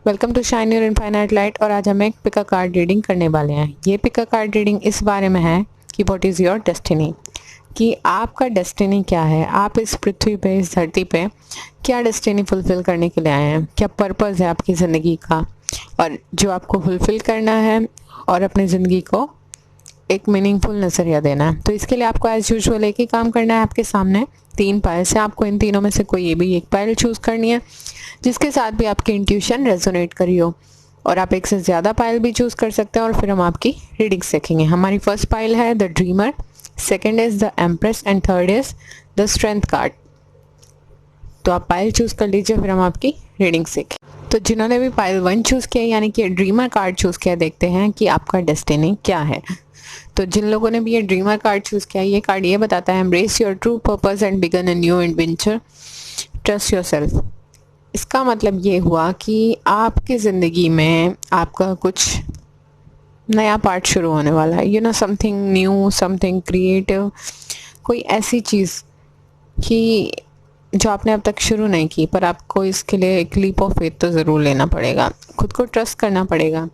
Welcome to shine your infinite light. और आज हम एक पिक अ कार्ड रीडिंग करने वाले हैं। ये पिक अ कार्ड रीडिंग इस बारे में है कि व्हाट इज़ योर डेस्टिनी, कि आपका डेस्टिनी क्या है। आप इस पृथ्वी पे, इस धरती पे क्या डेस्टिनी फुलफ़िल करने के लिए आए हैं, क्या पर्पज़ है आपकी ज़िंदगी का, और जो आपको फुलफ़िल करना है और अपनी ज़िंदगी को एक मीनिंगफुल नज़रिया देना है। तो इसके लिए आपको एज़ यूजुअल एक ही काम करना है। आपके सामने 3 पाइल्स हैं, आपको इन तीनों में से कोई भी एक पाइल चूज़ करनी है जिसके साथ भी आपकी इंट्यूशन रेजोनेट करी हो, और आप एक से ज़्यादा पाइल भी चूज़ कर सकते हैं और फिर हम आपकी रीडिंग सीखेंगे। हमारी फर्स्ट पाइल है the dreamer, second is the empress and third is the strength card. तो आप पाइल चूज़ कर लीजिए, फिर हम आपकी रीडिंग सीखें। तो जिन्होंने भी पाइल 1 चूज़ किया यानी कि ड्रीमर कार्ड चूज़ किया, देखते हैं कि आपका डेस्टिनी क्या है। तो जिन लोगों ने भी ये ड्रीमर कार्ड चूज़ किया, ये कार्ड ये बताता है embrace your true purpose and begin a new adventure, trust yourself. इसका मतलब ये हुआ कि आपकी ज़िंदगी में आपका कुछ नया पार्ट शुरू होने वाला है। You know, something new, something creative, कोई ऐसी चीज़ कि जो आपने अब तक शुरू नहीं की, पर आपको इसके लिए एक लीप ऑफ फेथ तो ज़रूर लेना पड़ेगा, खुद को ट्रस्ट करना पड़ेगा।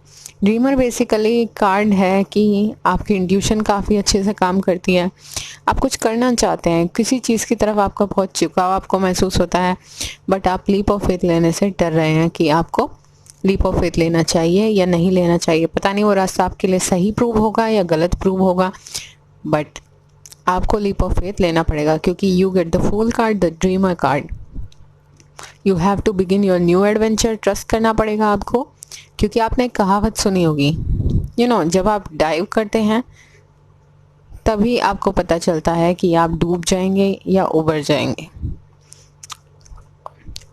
ड्रीमर बेसिकली कार्ड है कि आपकी इंट्यूशन काफ़ी अच्छे से काम करती है। आप कुछ करना चाहते हैं, किसी चीज़ की तरफ आपका बहुत झुकाव आपको महसूस होता है, बट आप लीप ऑफ फेथ लेने से डर रहे हैं कि आपको लीप ऑफ फेथ लेना चाहिए या नहीं लेना चाहिए। पता नहीं वो रास्ता आपके लिए सही प्रूव होगा या गलत प्रूव होगा, बट आपको लीप ऑफ फेथ लेना पड़ेगा क्योंकि you get the fool card, the dreamer card. You have to begin your new adventure. Trust करना पड़ेगा आपको, क्योंकि आपने एक कहावत सुनी होगी, यू नो, जब आप डाइव करते हैं तभी आपको पता चलता है कि आप डूब जाएंगे या उबर जाएंगे।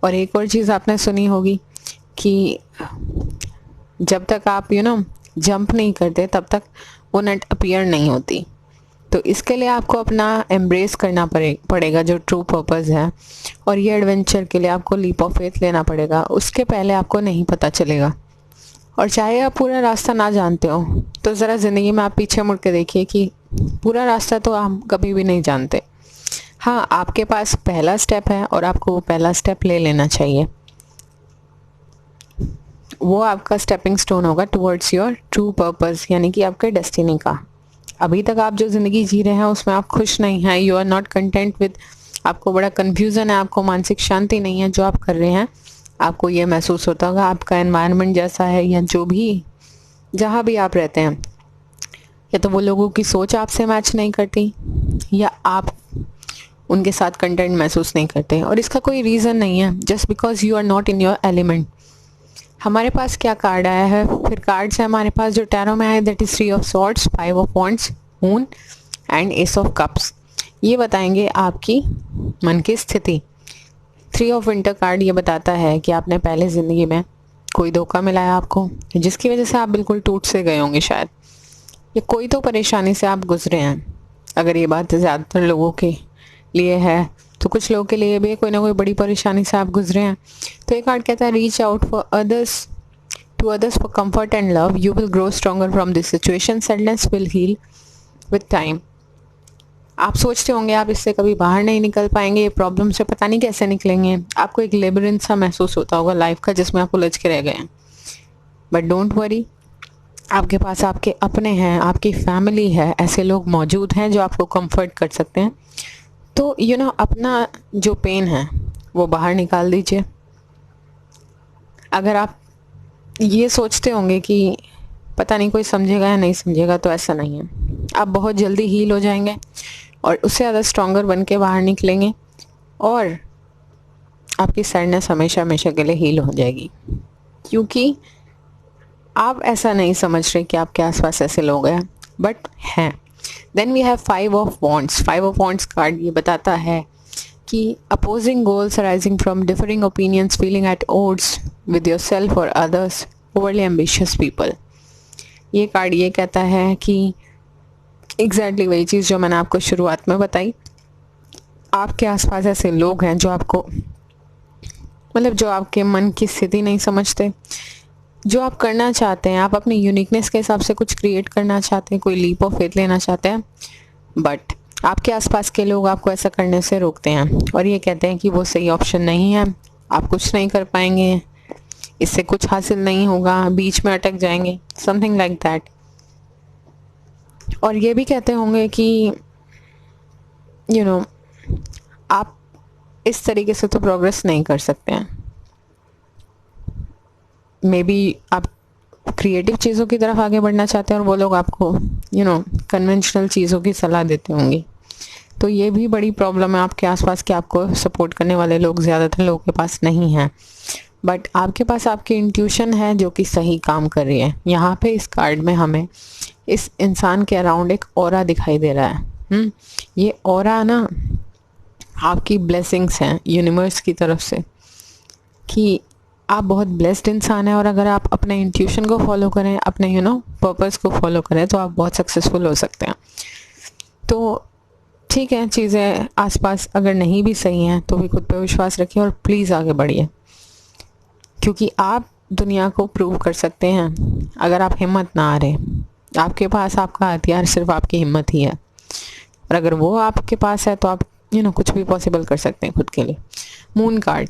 और एक और चीज़ आपने सुनी होगी कि जब तक आप जंप नहीं करते तब तक वो नेट अपीयर नहीं होती। तो इसके लिए आपको अपना एम्ब्रेस करना पड़ेगा जो ट्रू पर्पस है, और ये एडवेंचर के लिए आपको लीप ऑफ फेथ लेना पड़ेगा। उसके पहले आपको नहीं पता चलेगा, और चाहे आप पूरा रास्ता ना जानते हो तो ज़रा ज़िंदगी में आप पीछे मुड़ के देखिए कि पूरा रास्ता तो हम कभी भी नहीं जानते। हाँ, आपके पास पहला स्टेप है और आपको वो पहला स्टेप ले लेना चाहिए। वो आपका स्टेपिंग स्टोन होगा टुवर्ड्स योर ट्रू पर्पस, यानी कि आपके डेस्टिनी का। अभी तक आप जो ज़िंदगी जी रहे हैं उसमें आप खुश नहीं हैं, you are not content with, आपको बड़ा कन्फ्यूज़न है, आपको मानसिक शांति नहीं है जो आप कर रहे हैं। आपको ये महसूस होता होगा आपका एनवायरनमेंट जैसा है, या जो भी जहाँ भी आप रहते हैं, या तो वो लोगों की सोच आपसे मैच नहीं करती, या आप उनके साथ कंटेंट महसूस नहीं करते। और इसका कोई रीज़न नहीं है, just because you are not in your element. हमारे पास क्या कार्ड आया है, फिर कार्ड्स है हमारे पास जो टैरो में आया, that is 3 of swords, 5 of wands, moon and S of cups. ये बताएंगे आपकी मन की स्थिति। 3 ऑफ विंटर कार्ड ये बताता है कि आपने पहले ज़िंदगी में कोई धोखा मिला है आपको, जिसकी वजह से आप बिल्कुल टूट से गए होंगे शायद, या कोई तो परेशानी से आप गुजरे हैं। अगर ये बात ज़्यादातर लोगों के लिए है तो कुछ लोगों के लिए भी कोई ना कोई बड़ी परेशानी से आप गुजरे हैं। तो ये कार्ड कहता है reach out for others, to others for comfort and love, you will grow stronger from this situation, sadness will heal with time. आप सोचते होंगे आप इससे कभी बाहर नहीं निकल पाएंगे, ये प्रॉब्लम से पता नहीं कैसे निकलेंगे, आपको एक लेबिरिंथ सा महसूस होता होगा लाइफ का जिसमें आप उलझ के रह गए हैं। बट डोंट वरी, आपके पास आपके अपने हैं, आपकी फैमिली है, ऐसे लोग मौजूद हैं जो आपको कंफर्ट कर सकते हैं। तो अपना जो पेन है वो बाहर निकाल दीजिए। अगर आप ये सोचते होंगे कि पता नहीं कोई समझेगा या नहीं समझेगा, तो ऐसा नहीं है। आप बहुत जल्दी हील हो जाएंगे और उससे ज़्यादा स्ट्रॉन्गर बन के बाहर निकलेंगे, और आपकी सैडनेस हमेशा हमेशा के लिए हील हो जाएगी, क्योंकि आप ऐसा नहीं समझ रहे कि आपके आसपास ऐसे लोग हैं, बट हैं। Then we have 5 of wands. 5 of wands card ये बताता है कि opposing goals arising from differing opinions, feeling at odds with your self और अदर्स, ओवरली एम्बिशियस पीपल। ये कार्ड ये कहता है कि एग्जैक्टली वही चीज़ जो मैंने आपको शुरुआत में बताई। आपके आसपास ऐसे लोग हैं जो आपको जो आपके मन की स्थिति नहीं समझते, जो आप करना चाहते हैं, आप अपनी यूनिकनेस के हिसाब से कुछ क्रिएट करना चाहते हैं, कोई लीप ऑफ फेथ लेना चाहते हैं, बट आपके आसपास के लोग आपको ऐसा करने से रोकते हैं और ये कहते हैं कि वो सही ऑप्शन नहीं है, आप कुछ नहीं कर पाएंगे, इससे कुछ हासिल नहीं होगा, बीच में अटक जाएंगे, समथिंग लाइक दैट। और ये भी कहते होंगे कि आप इस तरीके से तो प्रोग्रेस नहीं कर सकते हैं। मे बी आप क्रिएटिव चीज़ों की तरफ आगे बढ़ना चाहते हैं और वो लोग आपको कन्वेंशनल चीज़ों की सलाह देते होंगे। तो ये भी बड़ी प्रॉब्लम है आपके आसपास कि आपको सपोर्ट करने वाले लोग ज़्यादातर लोगों के पास नहीं हैं। बट आपके पास आपकी इंट्यूशन है जो कि सही काम कर रही है। यहाँ पे इस कार्ड में हमें इस इंसान के अराउंड एक ऑरा दिखाई दे रहा है। ये ऑरा ना आपकी ब्लेसिंग्स हैं यूनिवर्स की तरफ से, कि आप बहुत ब्लेस्ड इंसान हैं और अगर आप अपने इंट्यूशन को फॉलो करें, अपने पर्पस को फॉलो करें, तो आप बहुत सक्सेसफुल हो सकते हैं। तो ठीक है, चीज़ें आसपास अगर नहीं भी सही हैं तो भी खुद पे विश्वास रखिए और प्लीज़ आगे बढ़िए, क्योंकि आप दुनिया को प्रूव कर सकते हैं अगर आप हिम्मत ना हारे। आपके पास आपका हथियार सिर्फ आपकी हिम्मत ही है, और अगर वो आपके पास है तो आप कुछ भी पॉसिबल कर सकते हैं खुद के लिए। मून कार्ड,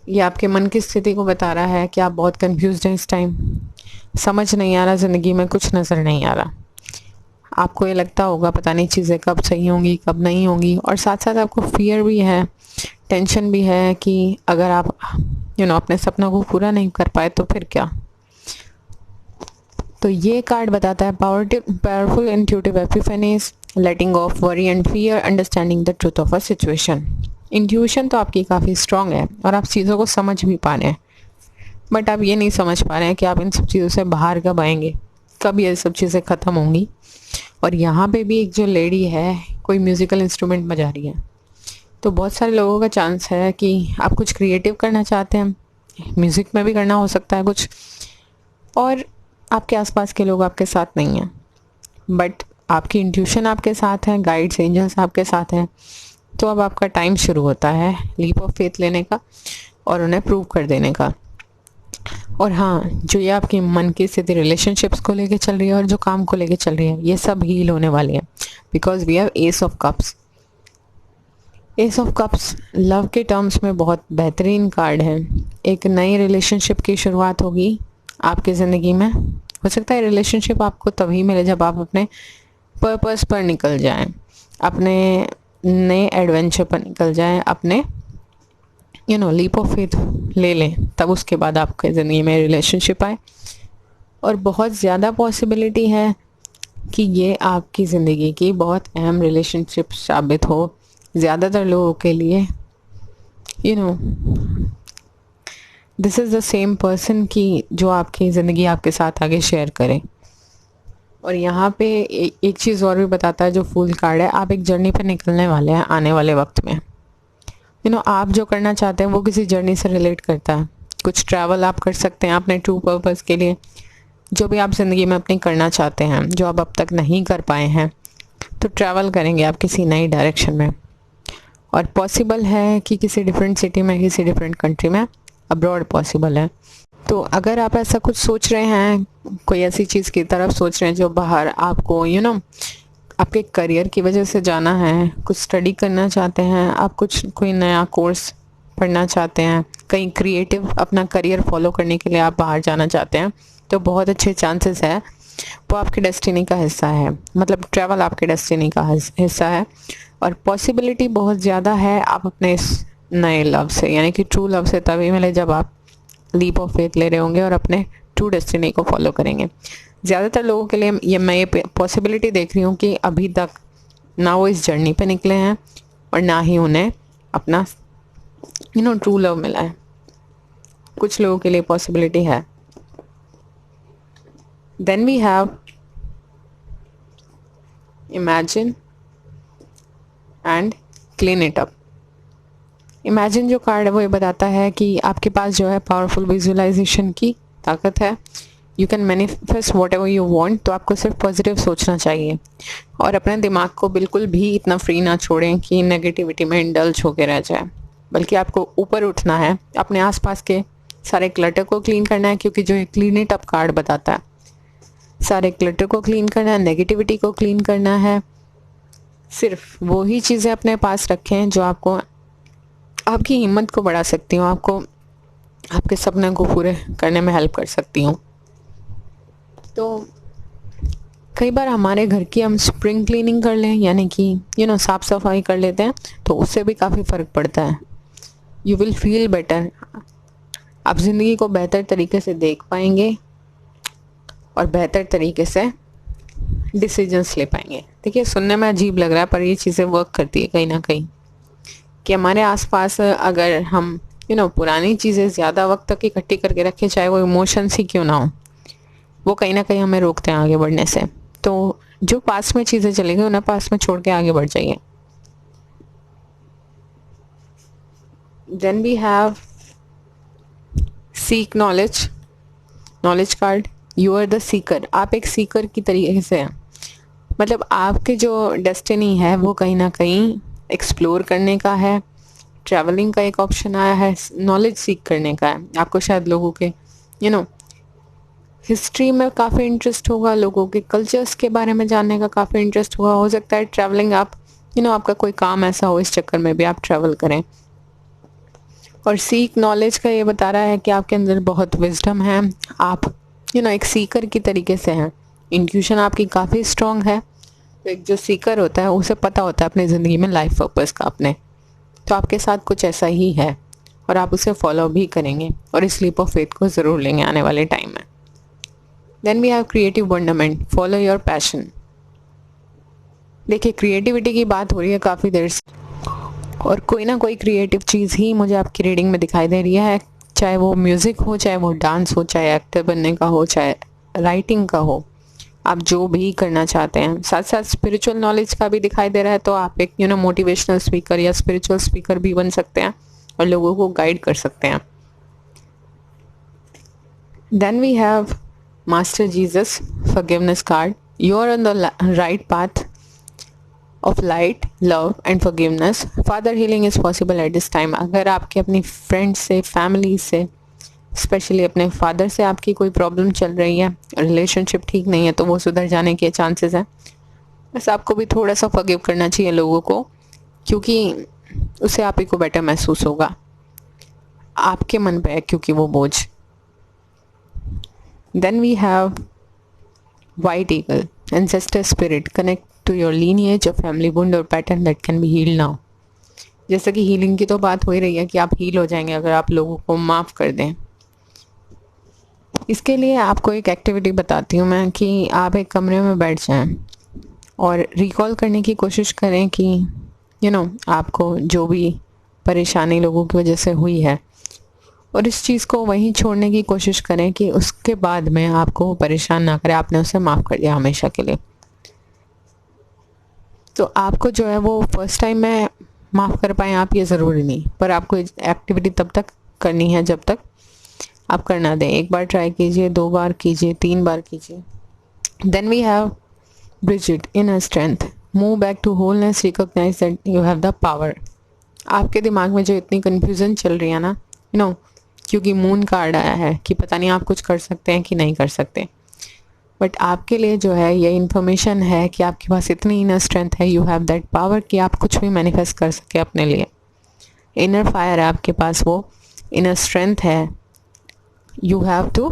ये आपके मन की स्थिति को बता रहा है कि आप बहुत कंफ्यूज्ड हैं इस टाइम, समझ नहीं आ रहा, ज़िंदगी में कुछ नज़र नहीं आ रहा। आपको ये लगता होगा पता नहीं चीज़ें कब सही होंगी कब नहीं होंगी, और साथ साथ आपको फियर भी है, टेंशन भी है कि अगर आप अपने सपनों को पूरा नहीं कर पाए तो फिर क्या। तो ये कार्ड बताता है powerful intuitive epiphanies, letting off worry and fear, understanding the truth of a situation. Intuition तो आपकी काफ़ी स्ट्रांग है और आप चीज़ों को समझ भी पा रहे हैं, बट आप ये नहीं समझ पा रहे हैं कि आप इन सब चीज़ों से बाहर कब आएंगे, कब ये सब चीज़ें ख़त्म होंगी। और यहाँ पे भी एक जो लेडी है कोई म्यूज़िकल इंस्ट्रूमेंट बजा रही है, तो बहुत सारे लोगों का चांस है कि आप कुछ क्रिएटिव करना चाहते हैं, म्यूज़िक में भी करना हो सकता है कुछ, और आपके आसपास के लोग आपके साथ नहीं हैं, बट आपकी इंट्यूशन आपके साथ है, गाइड्स एंजल्स आपके साथ हैं। तो अब आपका टाइम शुरू होता है लीप ऑफ फेथ लेने का और उन्हें प्रूव कर देने का। और हाँ, जो ये आपकी मन की स्थिति रिलेशनशिप्स को लेके चल रही है और जो काम को लेके चल रही है, ये सब हील होने वाली है, because we have ace of cups. Ace of cups love के टर्म्स में बहुत बेहतरीन कार्ड है। एक नई रिलेशनशिप की शुरुआत होगी आपकी ज़िंदगी में। हो सकता है रिलेशनशिप आपको तभी मिले जब आप अपने पर्पस पर निकल जाएं, अपने नए एडवेंचर पर निकल जाएं, अपने लीप ऑफ फेथ ले लें, तब उसके बाद आपके ज़िंदगी में रिलेशनशिप आए। और बहुत ज़्यादा पॉसिबिलिटी है कि ये आपकी ज़िंदगी की बहुत अहम रिलेशनशिप साबित हो ज़्यादातर लोगों के लिए। This is the same person की जो आपकी ज़िंदगी आपके साथ आगे शेयर करे। और यहाँ पे एक चीज़ और भी बताता है जो फूल कार्ड है, आप एक जर्नी पे निकलने वाले हैं आने वाले वक्त में। आप जो करना चाहते हैं वो किसी जर्नी से रिलेट करता है। कुछ ट्रैवल आप कर सकते हैं अपने ट्रू पर्पस के लिए, जो भी आप ज़िंदगी में अपनी करना चाहते हैं, जो आप अब तक नहीं कर पाए हैं, तो ट्रैवल करेंगे आप किसी नई डायरेक्शन में। और पॉसिबल है कि किसी डिफरेंट सिटी में, किसी डिफरेंट कंट्री में, अब्रॉड पॉसिबल है। तो अगर आप ऐसा कुछ सोच रहे हैं, कोई ऐसी चीज़ की तरफ सोच रहे हैं जो बाहर आपको आपके करियर की वजह से जाना है, कुछ स्टडी करना चाहते हैं आप, कोई नया कोर्स पढ़ना चाहते हैं, कहीं क्रिएटिव अपना करियर फॉलो करने के लिए आप बाहर जाना चाहते हैं, तो बहुत अच्छे चांसेस है वो आपके डेस्टिनी का हिस्सा है। मतलब ट्रैवल आपके डेस्टिनी का हिस्सा है, और पॉसिबिलिटी बहुत ज़्यादा है आप अपने इस नए लव से, यानी कि ट्रू लव से तभी मिले जब आप लीप ऑफ फेथ ले रहे होंगे और अपने ट्रू डेस्टिनी को फॉलो करेंगे। ज़्यादातर लोगों के लिए मैं ये पॉसिबिलिटी देख रही हूँ कि अभी तक ना वो इस जर्नी पे निकले हैं और ना ही उन्हें अपना ट्रू लव मिला है। कुछ लोगों के लिए पॉसिबिलिटी है। Then we have imagine and clean it up. Imagine जो कार्ड है वो ये बताता है कि आपके पास जो है पावरफुल विजुअलाइजेशन की ताकत है। You can manifest what ever you want. तो आपको सिर्फ पॉजिटिव सोचना चाहिए और अपने दिमाग को बिल्कुल भी इतना फ्री ना छोड़ें कि नेगेटिविटी में इंडल्ज होके रह जाए, बल्कि आपको ऊपर उठना है, अपने आसपास के सारे क्लटर को क्लीन करना है, क्योंकि जो ये क्लीन इट अप कार्ड बताता है, सारे क्लटर को क्लीन करना है, नेगेटिविटी को क्लीन करना है। सिर्फ वो ही चीज़ें अपने पास रखें जो आपको आपकी हिम्मत को बढ़ा सकती हो, आपको आपके सपने को पूरे करने में हेल्प कर सकती हूँ। तो कई बार हमारे घर की हम स्प्रिंग क्लीनिंग कर लें, यानी कि साफ़ सफाई कर लेते हैं, तो उससे भी काफ़ी फ़र्क पड़ता है। You will feel better. आप ज़िंदगी को बेहतर तरीके से देख पाएंगे और बेहतर तरीके से डिसीजंस ले पाएंगे। देखिए, सुनने में अजीब लग रहा है पर ये चीज़ें वर्क करती है कहीं ना कहीं, कि हमारे आसपास अगर हम पुरानी चीज़ें ज़्यादा वक्त तक इकट्ठी करके रखें, चाहे वो इमोशंस ही क्यों ना हो, वो कहीं ना कहीं हमें रोकते हैं आगे बढ़ने से। तो जो पास में चीज़ें चली गई उन्हें पास में छोड़ के आगे बढ़ जाइए। Then we have seek knowledge, knowledge card. You are the seeker. आप एक सीकर की तरीके से हैं, मतलब आपके जो डेस्टिनी है वो कहीं ना कहीं एक्सप्लोर करने का है। ट्रैवलिंग का एक ऑप्शन आया है, नॉलेज सीख करने का है। आपको शायद लोगों के हिस्ट्री में काफ़ी इंटरेस्ट होगा, लोगों के कल्चर्स के बारे में जानने का काफ़ी इंटरेस्ट होगा। हो सकता है ट्रैवलिंग आप आपका कोई काम ऐसा हो, इस चक्कर में भी आप ट्रैवल करें। और सीख नॉलेज का ये बता रहा है कि आपके अंदर बहुत विजडम है, आप एक सीकर की तरीके से हैं। इंट्यूशन आपकी काफ़ी स्ट्रांग है। तो एक जो सीकर होता है उसे पता होता है अपनी ज़िंदगी में लाइफ पर्पस का अपने, तो आपके साथ कुछ ऐसा ही है और आप उसे फॉलो भी करेंगे और इस लीप ऑफ फेथ को ज़रूर लेंगे आने वाले टाइम में। Then we have creative wonderment, follow your passion. देखिए, क्रिएटिविटी की बात हो रही है काफ़ी देर से, और कोई ना कोई क्रिएटिव चीज़ ही मुझे आपकी रीडिंग में दिखाई दे रही है, चाहे वो म्यूज़िक हो, चाहे वो डांस हो, चाहे एक्टर बनने का हो, चाहे राइटिंग का हो। आप जो भी करना चाहते हैं, साथ साथ स्पिरिचुअल नॉलेज का भी दिखाई दे रहा है, तो आप एक मोटिवेशनल स्पीकर या स्पिरिचुअल स्पीकर भी बन सकते हैं और लोगों को गाइड कर सकते हैं। Then we have master Jesus forgiveness card. You are on the right path of light, love and forgiveness. Father healing is possible at this time. अगर आपके अपनी फ्रेंड्स से, फैमिली से, स्पेशली अपने फादर से आपकी कोई प्रॉब्लम चल रही है, रिलेशनशिप ठीक नहीं है, तो वो सुधर जाने के चांसेस हैं। बस आपको भी थोड़ा सा फॉरगिव करना चाहिए लोगों को, क्योंकि उससे आप ही को बेटर महसूस होगा। आपके मन पे है क्योंकि वो बोझ। Then we have white eagle, ancestor spirit, connect to your lineage और फैमिली वुंड और pattern that can be healed now. जैसे कि हीलिंग की तो बात हो ही रही है कि आप हील हो जाएंगे अगर आप लोगों को माफ़ कर दें। इसके लिए आपको एक एक्टिविटी बताती हूँ मैं, कि आप एक कमरे में बैठ जाएं और रिकॉल करने की कोशिश करें कि आपको जो भी परेशानी लोगों की वजह से हुई है, और इस चीज़ को वहीं छोड़ने की कोशिश करें कि उसके बाद में आपको परेशान ना करे, आपने उसे माफ़ कर दिया हमेशा के लिए। तो आपको जो है वो फर्स्ट टाइम में माफ़ कर पाएँ आप, ये ज़रूरी नहीं, पर आपको एक्टिविटी तब तक करनी है जब तक आप करना दें। एक बार ट्राई कीजिए, 2 बार कीजिए, 3 बार कीजिए। Then we have Brigid, inner strength, move back to wholeness, recognise that you have the power. आपके दिमाग में जो इतनी कन्फ्यूज़न चल रही है ना, क्योंकि मून कार्ड आया है कि पता नहीं आप कुछ कर सकते हैं कि नहीं कर सकते, बट आपके लिए जो है ये इन्फॉर्मेशन है कि आपके पास इतनी इनर स्ट्रेंथ है, यू हैव दैट पावर कि आप कुछ भी मैनिफेस्ट कर सके अपने लिए। इनर फायर है आपके पास, वो इनर स्ट्रेंथ है। You have to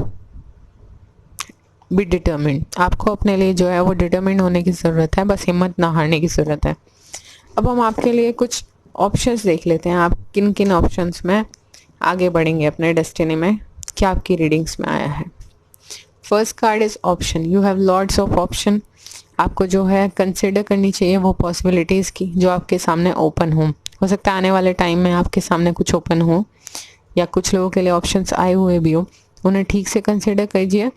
be determined. आपको अपने लिए जो है वो डिटर्मिन्ड होने की ज़रूरत है, बस हिम्मत ना हारने की ज़रूरत है। अब हम आपके लिए कुछ ऑप्शंस देख लेते हैं, आप किन किन ऑप्शंस में आगे बढ़ेंगे अपने डेस्टिनी में, क्या आपकी रीडिंग्स में आया है। First card is option. You have lots of option. आपको जो है कंसिडर करनी चाहिए वो पॉसिबिलिटीज़ की जो आपके सामने ओपन हो सकता है आने वाले टाइम में आपके सामने कुछ ओपन हो, या कुछ लोगों के लिए ऑप्शंस आए हुए भी हो, उन्हें ठीक से कंसिडर कीजिए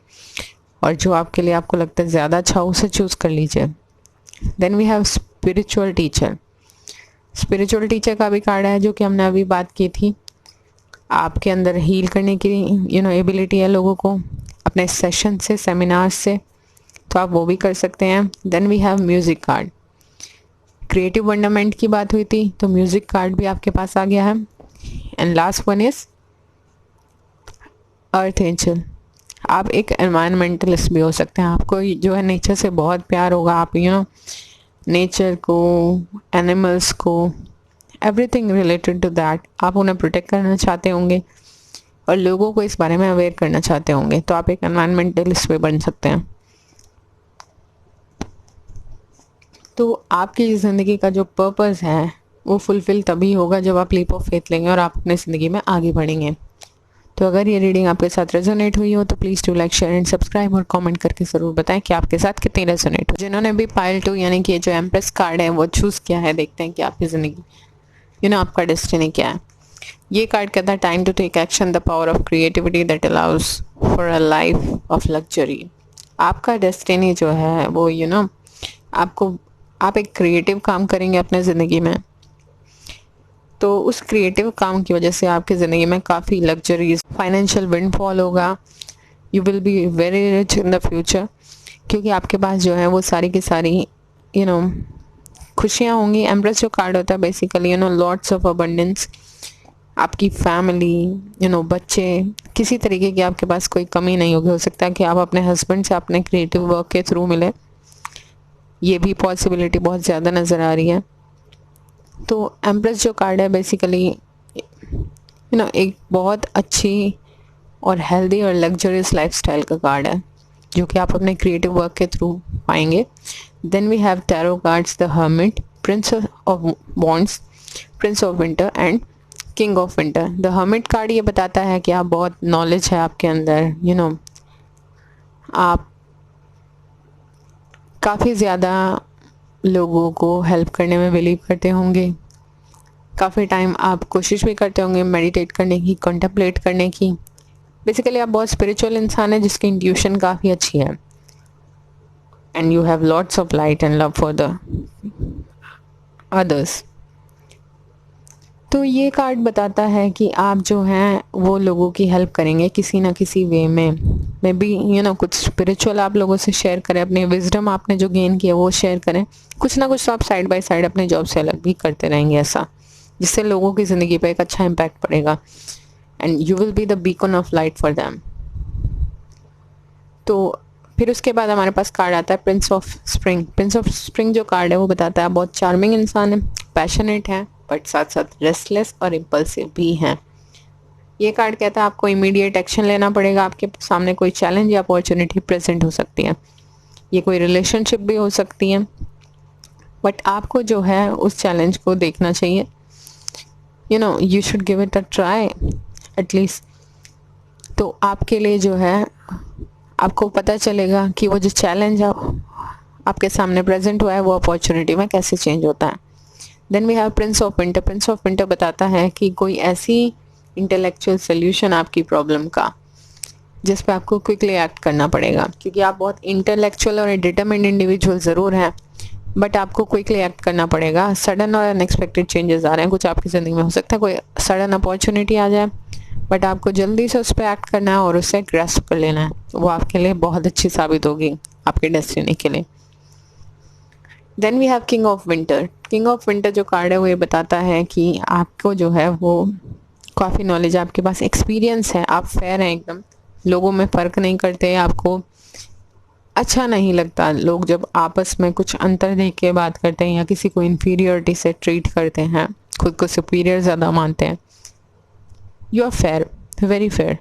और जो आपके लिए आपको लगता है ज़्यादा अच्छा हो उसे चूज़ कर लीजिए। Then we have spiritual teacher. Spiritual teacher का भी कार्ड है जो कि हमने अभी बात की थी। आपके अंदर हील करने की एबिलिटी है लोगों को अपने सेशन से, सेमिनार से, तो आप वो भी कर सकते हैं। Then we have music card. Creative wonderment की बात हुई थी तो म्यूज़िक कार्ड भी आपके पास आ गया है। And last one is earth angel. आप एक एनवायरमेंटलिस्ट भी हो सकते हैं, आपको जो है नेचर से बहुत प्यार होगा, आप नेचर को, एनिमल्स को, एवरीथिंग रिलेटेड टू दैट आप उन्हें प्रोटेक्ट करना चाहते होंगे, और लोगों को इस बारे में अवेयर करना चाहते होंगे, तो आप एक एनवायरमेंटलिस्ट भी बन सकते हैं। तो आपकी ज़िंदगी का जो पर्पस है वो फुलफिल तभी होगा जब आप लीप ऑफ फेथ लेंगे और आप अपने ज़िंदगी में आगे बढ़ेंगे। तो अगर ये रीडिंग आपके साथ रेजोनेट हुई हो तो please do like, share and subscribe, और कमेंट करके ज़रूर बताएं कि आपके साथ कितनी रेजोनेट हो। जिन्होंने भी पाइल 2 यानी कि जो एम्प्रेस कार्ड है वो चूज़ किया है, देखते हैं कि आपकी ज़िंदगी आपका डेस्टिनी क्या है। ये कार्ड कहता है time to take action, the power of creativity that allows for a life of luxury. आपका डेस्टिनी जो है वो आप एक क्रिएटिव काम करेंगे अपने ज़िंदगी में, तो उस क्रिएटिव काम की वजह से आपकी ज़िंदगी में काफ़ी लग्जरीज, फाइनेंशियल विंडफॉल होगा। You will be very rich in the future, क्योंकि आपके पास जो है वो सारी की सारी खुशियाँ होंगी। एम्प्रेस जो कार्ड होता है बेसिकली लॉट्स ऑफ अबंडेंस। आपकी फैमिली, बच्चे, किसी तरीके की आपके पास कोई कमी नहीं होगी। हो सकता है कि आप अपने हस्बैंड से अपने क्रिएटिव वर्क के थ्रू मिले, ये भी पॉसिबिलिटी बहुत ज़्यादा नज़र आ रही है। तो एम्प्रेस जो कार्ड है बेसिकली एक बहुत अच्छी और हेल्दी और लग्जरियस लाइफस्टाइल का कार्ड है, जो कि आप अपने क्रिएटिव वर्क के थ्रू पाएंगे। Then we have tarot cards, the hermit, prince of wands, prince of winter and king of winter. The hermit card ये बताता है कि आप बहुत नॉलेज है आपके अंदर, आप काफ़ी ज़्यादा लोगों को हेल्प करने में बिलीव करते होंगे। काफ़ी टाइम आप कोशिश भी करते होंगे मेडिटेट करने की, कंटेम्पलेट करने की। बेसिकली आप बहुत स्पिरिचुअल इंसान है जिसकी इंट्यूशन काफ़ी अच्छी है, and you have lots of light and love for the others. तो ये कार्ड बताता है कि आप जो हैं वो लोगों की हेल्प करेंगे किसी ना किसी वे में। मे बी कुछ स्पिरिचुअल आप लोगों से शेयर करें, अपनी विजडम आपने जो गेन किया वो शेयर करें। कुछ ना कुछ तो आप साइड बाय साइड अपने जॉब से अलग भी करते रहेंगे ऐसा, जिससे लोगों की ज़िंदगी पे एक अच्छा इम्पैक्ट पड़ेगा, and you will be the beacon of light for them. तो फिर उसके बाद हमारे पास कार्ड आता है Prince of spring. Prince of spring जो कार्ड है वो बताता है आप बहुत चार्मिंग इंसान है, पैशनेट है, बट साथ साथ रेस्टलेस और इम्पल्सिव भी हैं। ये कार्ड कहता है आपको इमीडिएट एक्शन लेना पड़ेगा, आपके सामने कोई चैलेंज या अपॉर्चुनिटी प्रेजेंट हो सकती है। ये कोई रिलेशनशिप भी हो सकती है, बट आपको जो है उस चैलेंज को देखना चाहिए। You should give it a try at least. तो आपके लिए जो है आपको पता चलेगा कि वो जो चैलेंज आपके सामने प्रेजेंट हुआ है वो अपॉर्चुनिटी में कैसे चेंज होता है। Then we have prince of winter. Prince of winter बताता है कि कोई ऐसी इंटेलेक्चुअल सोल्यूशन आपकी प्रॉब्लम का जिस पे आपको क्विकली एक्ट करना पड़ेगा, क्योंकि आप बहुत इंटेलेक्चुअल और डिटरमिन्ड इंडिविजुअल ज़रूर हैं, बट आपको क्विकली एक्ट करना पड़ेगा। सडन और अनएक्सपेक्टेड चेंजेस आ रहे हैं कुछ आपकी ज़िंदगी में। हो सकता है कोई सडन अपॉर्चुनिटी आ जाए, बट आपको जल्दी से उस पर एक्ट करना है और उससे ग्रैस्प कर लेना है। वो आपके लिए बहुत अच्छी साबित होगी आपके डेस्टिनी के लिए। Then we have king of winter. King of winter जो कार्ड है वो ये बताता है कि आपको जो है वो काफ़ी नॉलेज है, आपके पास एक्सपीरियंस है, आप फेयर हैं एकदम, लोगों में फ़र्क नहीं करते। आपको अच्छा नहीं लगता लोग जब आपस में कुछ अंतर देख के बात करते हैं या किसी को इन्फीरियरिटी से ट्रीट करते हैं, खुद को सुपीरियर ज़्यादा मानते हैं। You are fair, very fair.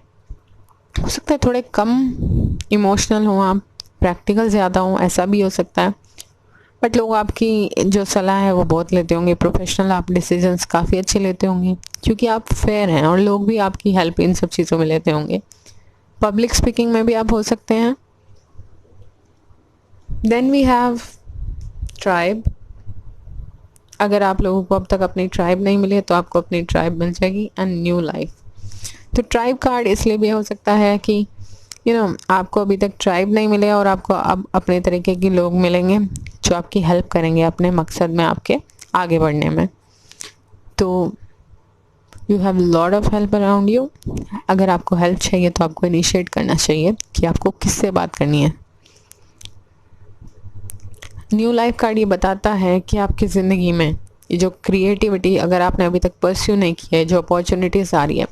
हो सकता है थोड़े कम इमोशनल हो आप, प्रैक्टिकल ज़्यादा हो, ऐसा भी हो सकता है, बट लोग आपकी जो सलाह है वो बहुत लेते होंगे। प्रोफेशनल आप डिसीजंस काफ़ी अच्छे लेते होंगे क्योंकि आप फेयर हैं, और लोग भी आपकी हेल्प इन सब चीज़ों में लेते होंगे। पब्लिक स्पीकिंग में भी आप हो सकते हैं। Then we have tribe. अगर आप लोगों को अब तक अपनी ट्राइब नहीं मिली है तो आपको अपनी ट्राइब मिल जाएगी, एंड न्यू लाइफ। तो ट्राइब कार्ड इसलिए भी हो सकता है कि आपको अभी तक ट्राइब नहीं मिले और आपको अब अपने तरीके के लोग मिलेंगे जो आपकी हेल्प करेंगे अपने मकसद में आपके आगे बढ़ने में। तो you have lot of help around you. अगर आपको हेल्प चाहिए तो आपको इनिशिएट करना चाहिए कि आपको किससे बात करनी है। न्यू लाइफ कार्ड ये बताता है कि आपकी ज़िंदगी में ये जो क्रिएटिविटी अगर आपने अभी तक परस्यू नहीं की है, जो अपॉर्चुनिटीज़ आ रही है,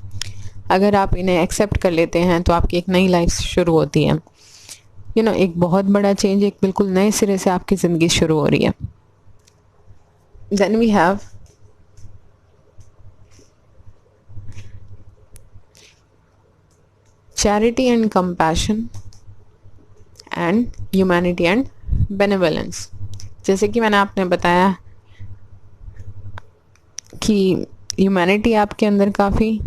अगर आप इन्हें एक्सेप्ट कर लेते हैं तो आपकी एक नई लाइफ शुरू होती है। एक बहुत बड़ा चेंज, एक बिल्कुल नए सिरे से आपकी ज़िंदगी शुरू हो रही है। Then we charity and compassion and humanity and benevolence. जैसे कि मैंने आपने बताया कि ह्यूमैनिटी आपके अंदर काफ़ी,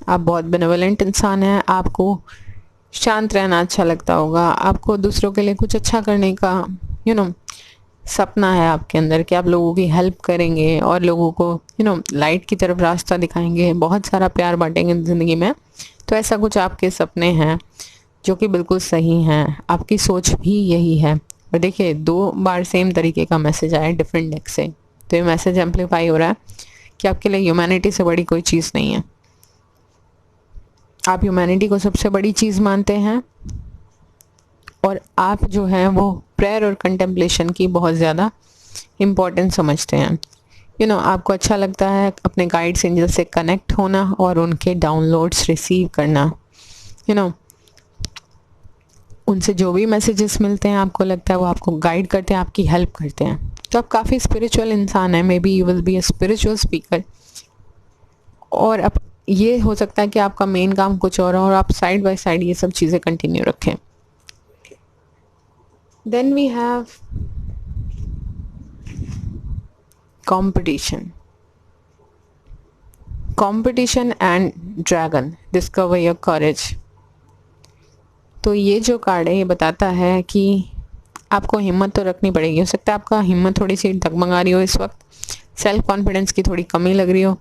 आप बहुत बेनेवलेंट इंसान हैं, आपको शांत रहना अच्छा लगता होगा, आपको दूसरों के लिए कुछ अच्छा करने का सपना है आपके अंदर कि आप लोगों की हेल्प करेंगे और लोगों को लाइट की तरफ रास्ता दिखाएंगे, बहुत सारा प्यार बांटेंगे ज़िंदगी में। तो ऐसा कुछ आपके सपने हैं जो कि बिल्कुल सही हैं, आपकी सोच भी यही है। और देखिए 2 बार सेम तरीके का मैसेज आया डिफरेंट डेक से, तो ये मैसेज एम्पलीफाई हो रहा है कि आपके लिए ह्यूमैनिटी से बड़ी कोई चीज़ नहीं है। आप ह्यूमैनिटी को सबसे बड़ी चीज़ मानते हैं और आप जो है वो प्रेयर और कंटेम्पलेशन की बहुत ज़्यादा इम्पोर्टेंस समझते हैं। आपको अच्छा लगता है अपने गाइड्स एंजल से कनेक्ट होना और उनके डाउनलोड्स रिसीव करना। उनसे जो भी मैसेजेस मिलते हैं आपको लगता है वो आपको गाइड करते हैं, आपकी हेल्प करते हैं। तो आप काफ़ी स्पिरिचुअल इंसान हैं, may be you will be a spiritual speaker. और अब ये हो सकता है कि आपका मेन काम कुछ और आप साइड बाय साइड ये सब चीज़ें कंटिन्यू रखें। Then we have competition and dragon, discover your courage. तो ये जो कार्ड है ये बताता है कि आपको हिम्मत तो रखनी पड़ेगी। हो सकता है आपका हिम्मत थोड़ी सी डगमगा रही हो इस वक्त, सेल्फ कॉन्फिडेंस की थोड़ी कमी लग रही हो,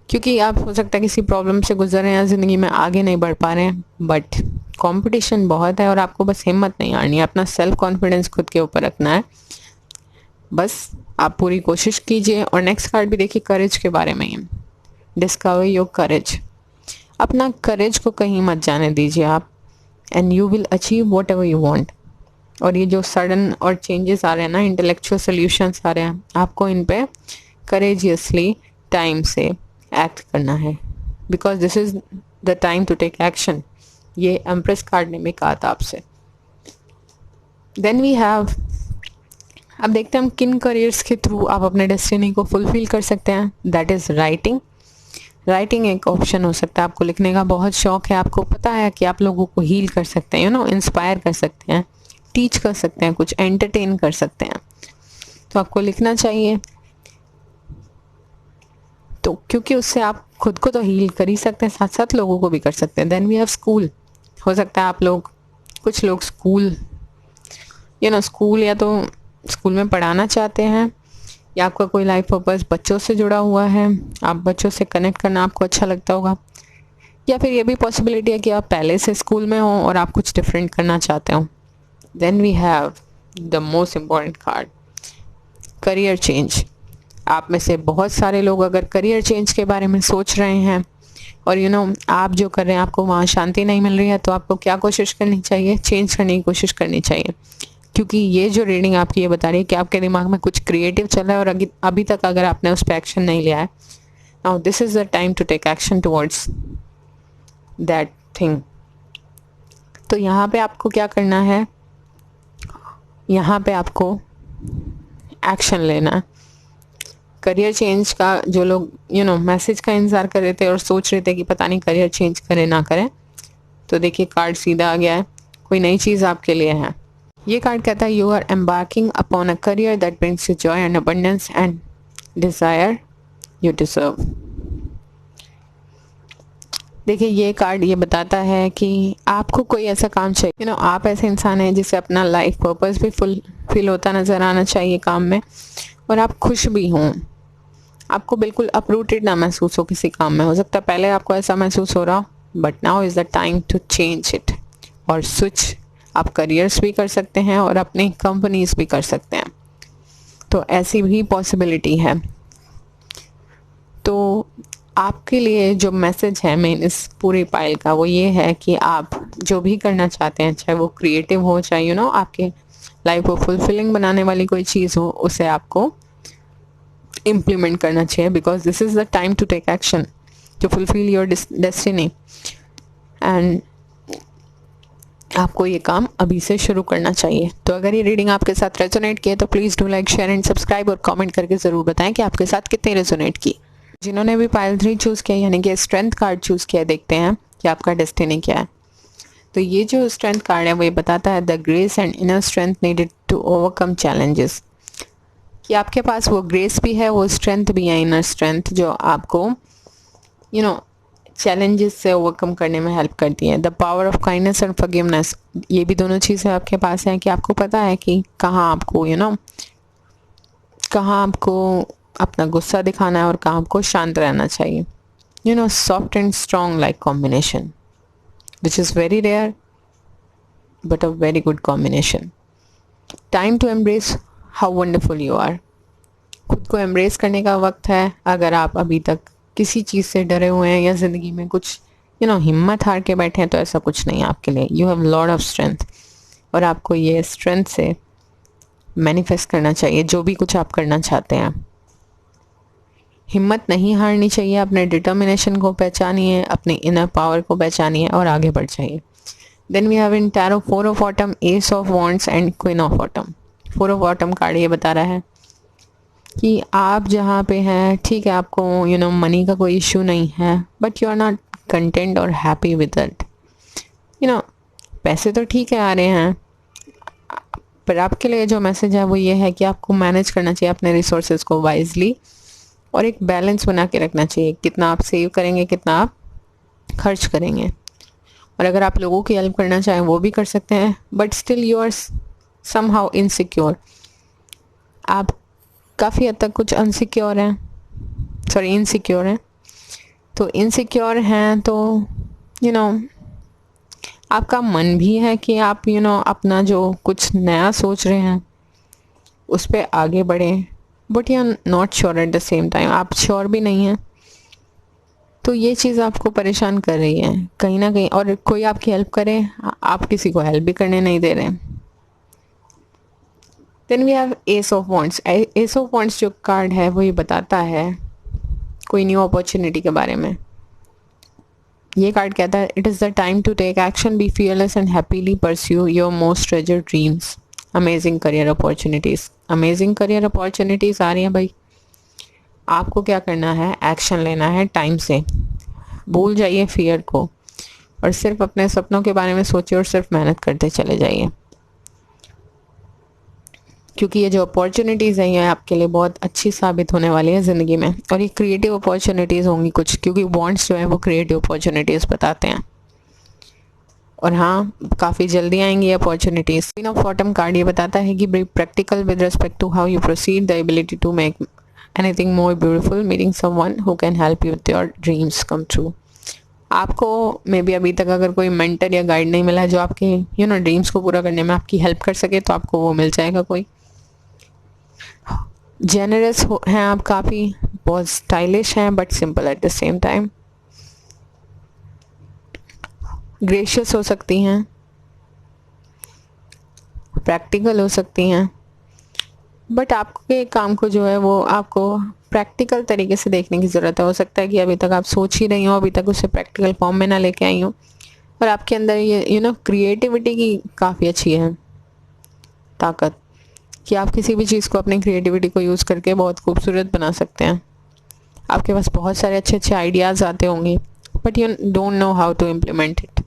क्योंकि आप हो सकता है किसी प्रॉब्लम से गुजर रहे हैं, ज़िंदगी में आगे नहीं बढ़ पा रहे हैं, बट कंपटीशन बहुत है और आपको बस हिम्मत नहीं हारनी है, अपना सेल्फ कॉन्फिडेंस खुद के ऊपर रखना है। बस आप पूरी कोशिश कीजिए। और नेक्स्ट कार्ड भी देखिए करेज के बारे में ही, डिस्कवर योर करेज। अपना करेज को कहीं मत जाने दीजिए आप, and you will achieve what ever you want. और ये जो सडन और चेंजेस आ रहे हैं ना, इंटेलेक्चुअल सोल्यूशंस आ रहे हैं, आपको इन पे करेजियसली टाइम से एक्ट करना है, because this is the time to take action. ये एम्प्रेस कार्ड ने भी कहा था आपसे। देन वी हैव, अब देखते हैं हम किन करियर्स के थ्रू आप अपने डेस्टिनी को फुलफिल कर सकते हैं। That is writing. राइटिंग एक ऑप्शन हो सकता है। आपको लिखने का बहुत शौक है, आपको पता है कि आप लोगों को हील कर सकते हैं, इंस्पायर कर सकते हैं, टीच कर सकते हैं, कुछ एंटरटेन कर सकते हैं, तो आपको लिखना चाहिए। तो क्योंकि उससे आप खुद को तो हील कर ही सकते हैं, साथ साथ लोगों को भी कर सकते हैं। Then we have school. हो सकता है आप लोग, कुछ लोग स्कूल स्कूल या तो स्कूल में पढ़ाना चाहते हैं, या आपका कोई लाइफ पर्पस बच्चों से जुड़ा हुआ है, आप बच्चों से कनेक्ट करना आपको अच्छा लगता होगा, या फिर ये भी पॉसिबिलिटी है कि आप पहले से स्कूल में हो और आप कुछ डिफरेंट करना चाहते हो। Then we have the most important card, career change. आप में से बहुत सारे लोग अगर करियर चेंज के बारे में सोच रहे हैं और आप जो कर रहे हैं आपको वहाँ शांति नहीं मिल रही है, तो आपको क्या कोशिश करनी चाहिए? चेंज करने की कोशिश करनी चाहिए, क्योंकि ये जो रीडिंग आपकी ये बता रही है कि आपके दिमाग में कुछ क्रिएटिव चल रहा है और अभी तक अगर आपने उस पर एक्शन नहीं लिया है, now this is the time to take action towards that thing. तो यहाँ पे आपको क्या करना है? यहाँ पे आपको एक्शन लेना है। करियर चेंज का जो लोग मैसेज का इंतज़ार कर रहे थे और सोच रहे थे कि पता नहीं करियर चेंज करें ना करें, तो देखिए कार्ड सीधा आ गया है, कोई नई चीज़ आपके लिए है। ये कार्ड कहता है you are embarking upon a career that brings you joy and abundance and desire you deserve. देखिए ये कार्ड ये बताता है कि आपको कोई ऐसा काम चाहिए, आप ऐसे इंसान हैं जिससे अपना लाइफ पर्पस भी फुलफिल होता नज़र आना चाहिए काम में, और आप खुश भी हों, आपको बिल्कुल अपरूटेड ना महसूस हो किसी काम में। हो सकता है पहले आपको ऐसा महसूस हो रहा हो, but now is the time to change it और स्विच। आप करियर्स भी कर सकते हैं और अपनी कंपनीज भी कर सकते हैं, तो ऐसी भी पॉसिबिलिटी है। तो आपके लिए जो मैसेज है मेन इस पूरी पाइल का वो ये है कि आप जो भी करना चाहते हैं, चाहे वो क्रिएटिव हो, चाहे आपके लाइफ को फुलफिलिंग बनाने वाली कोई चीज़ हो, उसे आपको इम्प्लीमेंट करना चाहिए, because this is the time to take action to fulfil your destiny, and आपको ये काम अभी से शुरू करना चाहिए। तो अगर ये रीडिंग आपके साथ रेजोनेट की है तो please do like, share and subscribe, और कमेंट करके ज़रूर बताएं कि आपके साथ कितने रेजोनेट की। जिन्होंने भी पाइल 3 चूज़ किया यानी कि स्ट्रेंथ कार्ड चूज़ किया, देखते हैं कि आपका डेस्टिनी क्या है। तो ये जो स्ट्रेंथ कार्ड है वो ये बताता है the grace and inner strength needed to overcome challenges, कि आपके पास वो ग्रेस भी है, वो स्ट्रेंथ भी है, इनर स्ट्रेंथ, जो आपको चैलेंजेस से ओवरकम करने में हेल्प करती है। The power of kindness and forgiveness, ये भी दोनों चीज़ें आपके पास हैं कि आपको पता है कि कहाँ आपको कहाँ आपको अपना गुस्सा दिखाना है और कहाँ आपको शांत रहना चाहिए। Soft and strong like combination which is very rare but a very good combination. Time to embrace how wonderful you are, खुद को एम्ब्रेस करने का वक्त है। अगर आप अभी तक किसी चीज़ से डरे हुए हैं या ज़िंदगी में कुछ हिम्मत हार के बैठे हैं, तो ऐसा कुछ नहीं है आपके लिए। You have lot of strength, और आपको ये स्ट्रेंथ से मैनिफेस्ट करना चाहिए जो भी कुछ आप करना चाहते हैं। हिम्मत नहीं हारनी चाहिए, अपने डिटर्मिनेशन को पहचानिए, अपने इनर पावर को पहचानिए और आगे बढ़ जाइए। Then we have in tarot 4 of autumn, ace of wands and queen of autumn. 4 of autumn card ये बता रहा है कि आप जहाँ पे हैं, ठीक है, आपको मनी का कोई इशू नहीं है, but you are not content और हैप्पी विद इट। पैसे तो ठीक है आ रहे हैं, पर आपके लिए जो मैसेज है वो ये है कि आपको मैनेज करना चाहिए अपने रिसोर्सेज को वाइजली, और एक बैलेंस बना के रखना चाहिए, कितना आप सेव करेंगे, कितना आप खर्च करेंगे। और अगर आप लोगों की हेल्प करना चाहें वो भी कर सकते हैं, but still you are somehow insecure. आप काफ़ी हद तक कुछ इनसिक्योर हैं। तो इनसिक्योर हैं तो आपका मन भी है कि आप अपना जो कुछ नया सोच रहे हैं उस पर आगे बढ़ें, but you are not sure at the same time, आप श्योर भी नहीं हैं। तो ये चीज़ आपको परेशान कर रही है कहीं ना कहीं, और कोई आपकी हेल्प करे, आप किसी को हेल्प भी करने नहीं दे रहे। Then we have ace of wands. Ace of wands जो कार्ड है वो ये बताता है कोई न्यू अपॉर्चुनिटी के बारे में। ये कार्ड कहता है it is the time to take action, be fearless and happily pursue your most treasured dreams. Amazing career opportunities, amazing career opportunities आ रही हैं भाई। आपको क्या करना है, एक्शन लेना है टाइम से। भूल जाइए फियर को और सिर्फ अपने सपनों के बारे में सोचिए और सिर्फ मेहनत करते चले जाइए, क्योंकि ये जो अपॉर्चुनिटीज़ हैं ये आपके लिए बहुत अच्छी साबित होने वाली है ज़िंदगी में। और ये क्रिएटिव अपॉर्चुनिटीज़ होंगी कुछ, क्योंकि बॉन्ड्स जो है वो क्रिएटिव अपॉर्चुनिटीज़ बताते हैं। और हाँ, काफ़ी जल्दी आएंगी opportunities. Queen of autumn card ये बताता है कि be practical with respect to how you proceed, the ability to make anything more beautiful, meeting someone who can help you with your dreams come true. आपको may be अभी तक अगर कोई mentor या गाइड नहीं मिला है जो आपके ड्रीम्स को पूरा करने में आपकी हेल्प कर सके, तो आपको वो मिल जाएगा कोई। जेनरस हैं आप, काफ़ी बहुत स्टाइलिश हैं but simple at the same time. Gracious हो सकती हैं, प्रैक्टिकल हो सकती हैं, बट आपके काम को जो है वो आपको प्रैक्टिकल तरीके से देखने की ज़रूरत है। हो सकता है कि अभी तक आप सोच ही रही हो, अभी तक उसे प्रैक्टिकल फॉर्म में ना लेके आई हो, और आपके अंदर ये क्रिएटिविटी की काफ़ी अच्छी है ताकत, कि आप किसी भी चीज़ को अपनी क्रिएटिविटी को यूज़ करके बहुत खूबसूरत बना सकते हैं। आपके पास बहुत सारे अच्छे अच्छे आइडियाज़ आते होंगे, but you don't know how to implement it.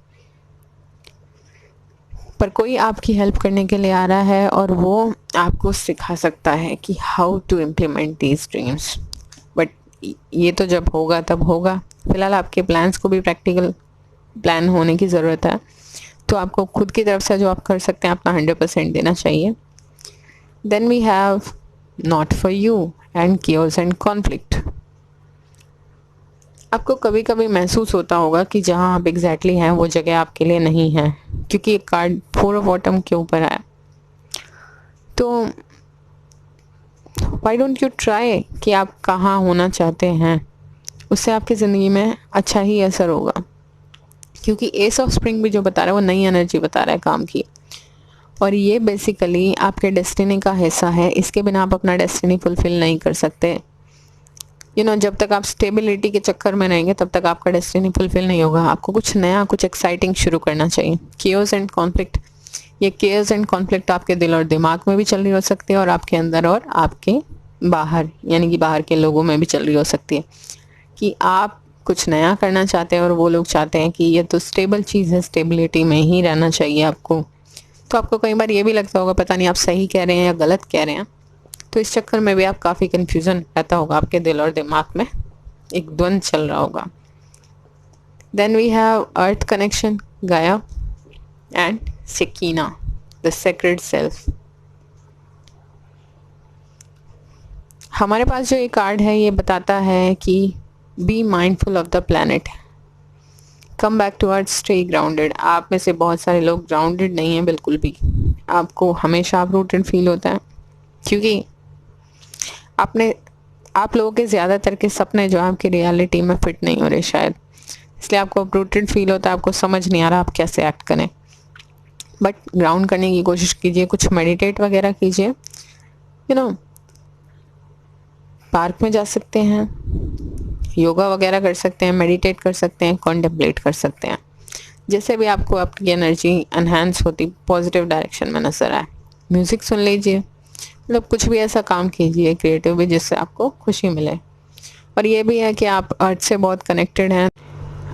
पर कोई आपकी हेल्प करने के लिए आ रहा है और वो आपको सिखा सकता है कि how to implement these dreams. But ये तो जब होगा तब होगा, फिलहाल आपके प्लान्स को भी प्रैक्टिकल प्लान होने की ज़रूरत है। तो आपको खुद की तरफ से जो आप कर सकते हैं अपना 100% देना चाहिए। Then we have not for you and chaos and conflict. आपको कभी कभी महसूस होता होगा कि जहाँ आप एग्जैक्टली हैं वो जगह आपके लिए नहीं है, क्योंकि एक कार्ड 4 ऑफ ऑटम के ऊपर आया। तो वाई डोंट यू ट्राई कि आप कहाँ होना चाहते हैं, उससे आपकी ज़िंदगी में अच्छा ही असर होगा। क्योंकि एस ऑफ स्प्रिंग भी जो बता रहा है वो नई एनर्जी बता रहा है काम की, और ये बेसिकली आपके डेस्टिनी का हिस्सा है। इसके बिना आप अपना डेस्टिनी फुलफिल नहीं कर सकते। जब तक आप स्टेबिलिटी के चक्कर में रहेंगे तब तक आपका डेस्टिनी फुलफिल नहीं होगा। आपको कुछ नया, कुछ एक्साइटिंग शुरू करना चाहिए। केओस एंड कॉन्फ्लिक्ट, ये केओस एंड कॉन्फ्लिक्ट आपके दिल और दिमाग में भी चल रही हो सकती है, और आपके अंदर और आपके बाहर, यानी कि बाहर के लोगों में भी चल रही हो सकती है, कि आप कुछ नया करना चाहते हैं और वो लोग चाहते हैं कि ये तो स्टेबल चीज़ है, स्टेबिलिटी में ही रहना चाहिए आपको, तो आपको कई बार ये भी लगता होगा पता नहीं आप सही कह रहे हैं या गलत कह रहे हैं। तो इस चक्कर में भी आप काफ़ी कन्फ्यूज़न रहता होगा, आपके दिल और दिमाग में एक द्वंद्व चल रहा होगा। Then we have earth connection, Gaia and Shekinah, the sacred self. हमारे पास जो ये कार्ड है ये बताता है कि be mindful of the planet, come back to earth, stay grounded. आप में से बहुत सारे लोग ग्राउंडेड नहीं हैं बिल्कुल भी, आपको हमेशा आप रूटेड फील होता है, क्योंकि आप लोगों के ज़्यादातर के सपने जो आपकी रियलिटी में फिट नहीं हो रहे शायद, इसलिए आपको रूटेड फील होता है, आपको समझ नहीं आ रहा आप कैसे एक्ट करें। बट ग्राउंड करने की कोशिश कीजिए, कुछ मेडिटेट वगैरह कीजिए, पार्क में जा सकते हैं, योगा वगैरह कर सकते हैं, मेडिटेट कर सकते हैं, कॉन्टेम्पलेट कर सकते हैं, जैसे भी आपको आपकी एनर्जी एनहांस होती पॉजिटिव डायरेक्शन में नज़र आए। म्यूज़िक सुन लीजिए, मतलब कुछ भी ऐसा काम कीजिए क्रिएटिव भी जिससे आपको खुशी मिले। और ये भी है कि आप अर्थ से बहुत कनेक्टेड हैं,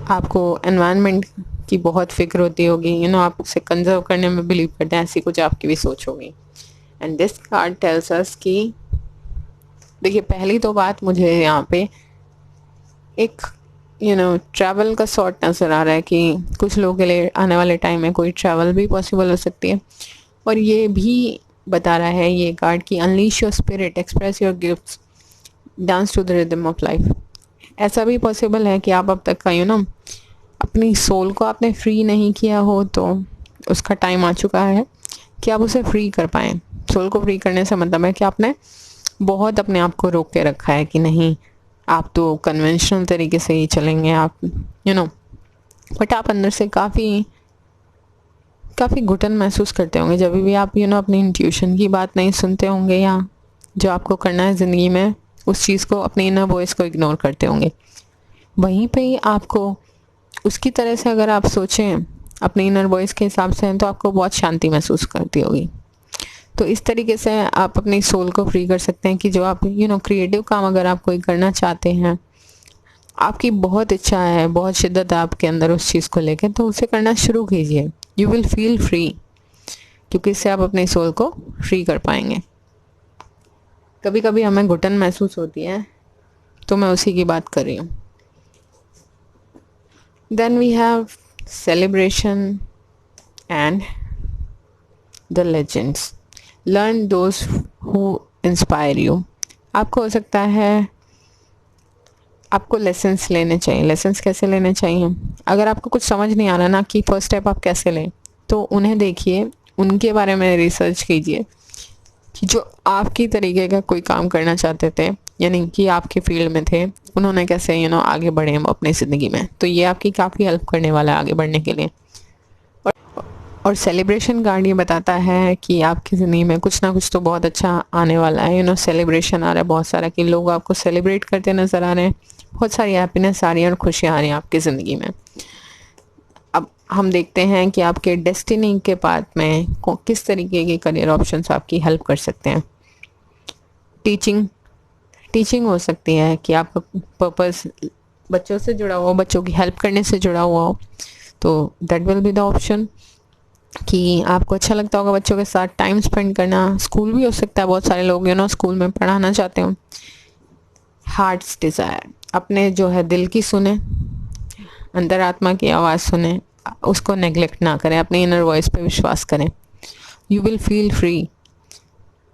आपको एनवायरनमेंट की बहुत फिक्र होती होगी, आप उसे कंजर्व करने में बिलीव करते हैं, ऐसी कुछ आपकी भी सोच होगी। And this card tells us कि देखिए, पहली तो बात मुझे यहाँ पे एक ट्रैवल का सॉर्ट नज़र आ रहा है कि कुछ लोगों के लिए आने वाले टाइम में कोई ट्रैवल भी पॉसिबल हो सकती है। और ये भी बता रहा है ये कार्ड कि unleash your spirit, express your gifts, dance to the rhythm of life. ऐसा भी पॉसिबल है कि आप अब तक का अपनी सोल को आपने फ्री नहीं किया हो, तो उसका टाइम आ चुका है कि आप उसे फ्री कर पाएँ। सोल को फ्री करने से मतलब है कि आपने बहुत अपने आप को रोक के रखा है कि नहीं आप तो कन्वेंशनल तरीके से ही चलेंगे, आप बट आप अंदर से काफ़ी घुटन महसूस करते होंगे जब भी आप अपनी इंट्यूशन की बात नहीं सुनते होंगे, या जो आपको करना है ज़िंदगी में उस चीज़ को, अपनी इनर वॉइस को इग्नोर करते होंगे। वहीं पे ही आपको उसकी तरह से अगर आप सोचें अपनी इनर वॉइस के हिसाब से, तो आपको बहुत शांति महसूस करती होगी। तो इस तरीके से आप अपनी सोल को फ्री कर सकते हैं कि जो आप क्रिएटिव काम अगर आप कोई करना चाहते हैं, आपकी बहुत इच्छा है, बहुत शिद्दत है आपके अंदर उस चीज़ को लेकर, तो उसे करना शुरू कीजिए। यू विल फील फ्री, क्योंकि इससे आप अपनी सोल को फ्री कर पाएंगे। कभी कभी हमें घुटन महसूस होती है, तो मैं उसी की बात कर रही हूँ। Then we have celebration and the legends, learn those who inspire you. आपको हो सकता है आपको लेसन्स लेने चाहिए। लेसन्स कैसे लेने चाहिए? अगर आपको कुछ समझ नहीं आ रहा ना कि फर्स्ट स्टेप आप कैसे लें, तो उन्हें देखिए, उनके बारे में रिसर्च कीजिए कि जो आपकी तरीके का कोई काम करना चाहते थे, यानी कि आपके फील्ड में थे, उन्होंने कैसे आगे बढ़े अपनी ज़िंदगी में। तो ये आपकी काफ़ी हेल्प करने वाला है आगे बढ़ने के लिए। और सेलिब्रेशन कार्ड ये बताता है कि आपकी ज़िंदगी में कुछ ना कुछ तो बहुत अच्छा आने वाला है। सेलिब्रेशन आ रहा है बहुत सारा, कि लोग आपको सेलिब्रेट करते नज़र आ रहे हैं, बहुत सारी हैप्पीनेस आ रही है और खुशियाँ आ रही हैं आपकी ज़िंदगी में। अब हम देखते हैं कि आपके डेस्टिनी के पाथ में किस तरीके के करियर ऑप्शंस आपकी हेल्प कर सकते हैं। टीचिंग हो सकती है कि आपका पर्पस बच्चों से जुड़ा हुआ हो, बच्चों की हेल्प करने से जुड़ा हुआ हो, तो that will be the option. कि आपको अच्छा लगता होगा बच्चों के साथ टाइम स्पेंड करना। स्कूल भी हो सकता है, बहुत सारे लोग स्कूल में पढ़ाना चाहते हो। हार्ट्स डिज़ायर, अपने जो है दिल की सुने, अंतरात्मा की आवाज़ सुने, उसको नेग्लेक्ट ना करें, अपनी इनर वॉइस पे विश्वास करें। You will feel free.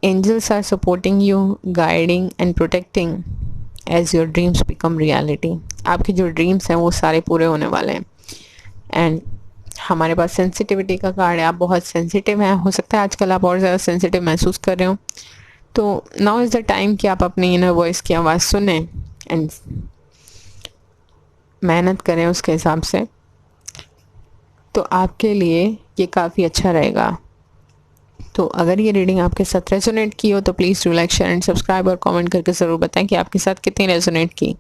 Angels are supporting you, guiding and protecting as your dreams become reality. आपके जो ड्रीम्स हैं वो सारे पूरे होने वाले हैं। एंड हमारे पास सेंसिटिविटी का कार्ड है, आप बहुत सेंसिटिव हैं, हो सकता है आजकल आप और ज़्यादा सेंसिटिव महसूस कर रहे हो, तो नाउ इज़ द टाइम कि आप अपनी इनर वॉइस की आवाज़ सुने एंड मेहनत करें उसके हिसाब से, तो आपके लिए ये काफ़ी अच्छा रहेगा। तो अगर ये रीडिंग आपके साथ रेजोनेट की हो तो please do like, share and subscribe, और कमेंट करके ज़रूर बताएं कि आपके साथ कितनी रेजोनेट की।